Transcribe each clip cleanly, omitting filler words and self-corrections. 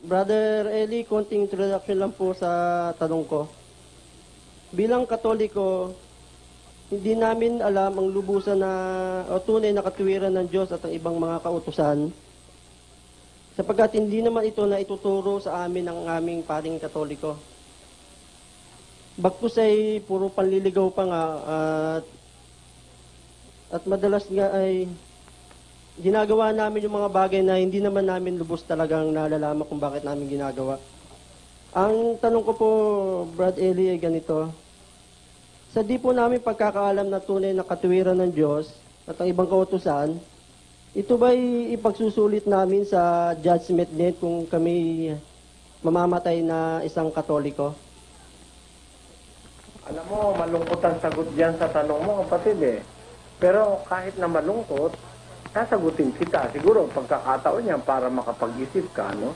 Brother Eli, konting introduction lang po sa tanong ko. Bilang Katoliko, hindi namin alam ang lubusan na o tunay na katuwiran ng Diyos at ang ibang mga kautusan, sapagkat hindi naman ito na ituturo sa amin ng aming paring Katoliko. Bagkus ay puro panliligaw pa nga at madalas nga ay ginagawa namin yung mga bagay na hindi naman namin lubos talagang nalalaman kung bakit namin ginagawa. Ang tanong ko po, Brad Eli, ay ganito. Sa di po namin pagkakaalam na tunay na katuwiran ng Diyos at ang ibang kautusan, ito ba'y ipagsusulit namin sa judgment net kung kami mamamatay na isang Katoliko? Alam mo, malungkot ang sagot diyan sa tanong mo, kapatid eh. Pero kahit na malungkot, sasagutin kita. Siguro, pagkakataon niya para makapag-isip ka, no?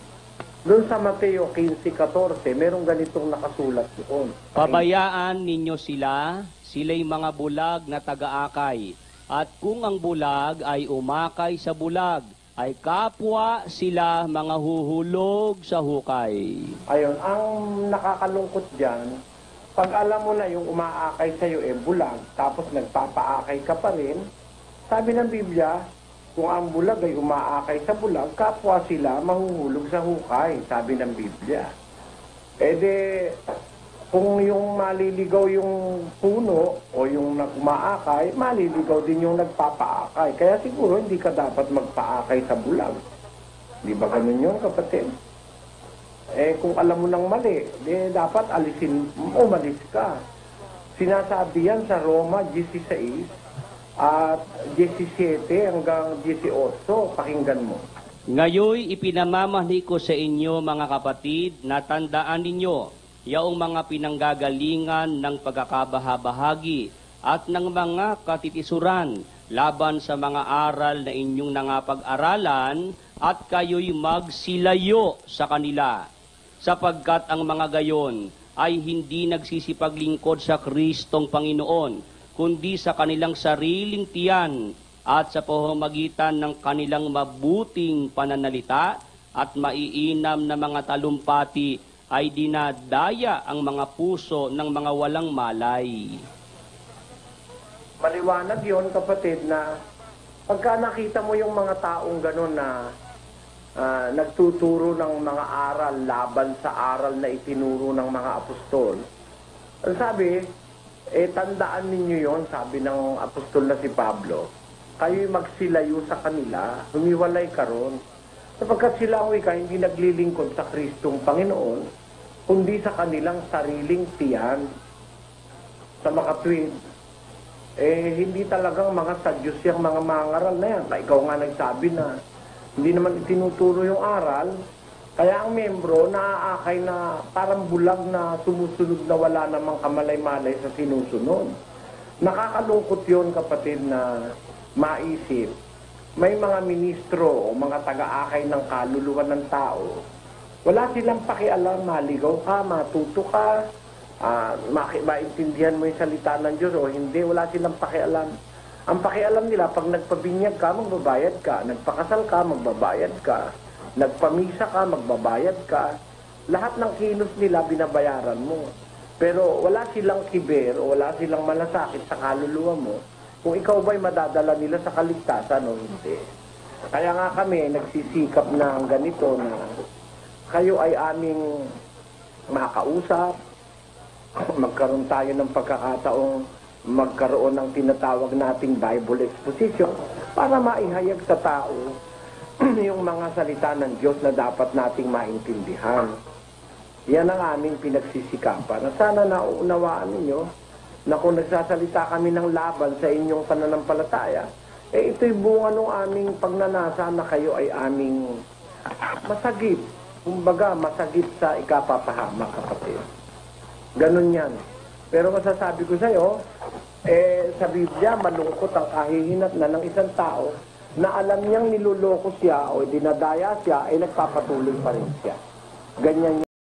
Doon sa Mateo 15:14, merong ganitong nakasulat doon. Pabayaan ninyo sila, sila'y mga bulag na taga-akay. At kung ang bulag ay umakay sa bulag, ay kapwa sila mga huhulog sa hukay. Ayun, ang nakakalungkot diyan, pag alam mo na yung umaakay sa'yo bulag, tapos nagpapaakay ka pa rin, sabi ng Biblia, kung ang bulag ay umaakay sa bulag, kapwa sila mahuhulog sa hukay, sabi ng Biblia. Kung yung maliligaw yung puno o yung umaakay, maliligaw din yung nagpapaakay. Kaya siguro hindi ka dapat magpaakay sa bulag. Di ba ganun yun, kapatid? Kung alam mo ng mali, dapat alisin, umalis ka. Sinasabi yan sa Roma 16 at 17 hanggang 18. Pakinggan mo. Ngayoy ipinamamahli ko sa inyo mga kapatid na tandaan ninyo yaong mga pinanggagalingan ng pagkakabahabahagi at ng mga katitisuran laban sa mga aral na inyong nangapag-aralan at kayo'y magsilayo sa kanila. Sapagkat ang mga gayon ay hindi nagsisipaglingkod sa Kristong Panginoon, kundi sa kanilang sariling tiyan at sa pamamagitan ng kanilang mabuting pananalita at maiinam na mga talumpati ay dinadaya ang mga puso ng mga walang malay. Maliwanag yon, kapatid, na pagka nakita mo yung mga taong gano'n na nagtuturo ng mga aral laban sa aral na itinuro ng mga apostol, ang sabi, tandaan ninyo yon, sabi ng apostol na si Pablo, kayo'y magsilayo sa kanila, humiwalay ka ron, sapagkat sila ang hindi naglilingkod sa Kristong Panginoon, kundi sa kanilang sariling tiyan. Sa makatwid, hindi talagang mga sadyos yung mga mangaral na yan. Ikaw nga nagsabi na hindi naman itinuturo yung aral, kaya ang membro naaakay na parang bulag na sumusunod na wala namang kamalay-malay sa sinusunod. Nakakalungkot yun, kapatid, na maisip. May mga ministro o mga taga-akay ng kaluluwa ng tao, wala silang pakialam, maligaw ka, matuto ka, maintindihan mo yung salita ng Diyos o hindi, wala silang pakialam. Ang pakialam nila, pag nagpabinyag ka, magbabayad ka. Nagpakasal ka, magbabayad ka. Nagpamisa ka, magbabayad ka. Lahat ng kilos nila, binabayaran mo. Pero wala silang kiber o wala silang malasakit sa kaluluwa mo kung ikaw ba'y madadala nila sa kaligtasan o hindi. Kaya nga kami, nagsisikap na ganito na kayo ay aming makausap, magkaroon tayo ng pagkakataong magkaroon ng tinatawag nating Bible exposition para maihayag sa tao yung mga salita ng Diyos na dapat nating maintindihan. Yan ang aming pinagsisikapan. At sana nauunawaan ninyo na kung nagsasalita kami ng laban sa inyong pananampalataya, ito'y bunga ng aming pagnanasa na kayo ay aming masagip. Kumbaga, masagip sa ikapapahamak, kapatid. Ganun yan. Pero masasabi ko sa'yo, sa Biblia, malungkot ang kahihinat na ng isang tao na alam niyang niluloko siya o dinadaya siya, ay nagpapatuloy pa rin siya. Ganyan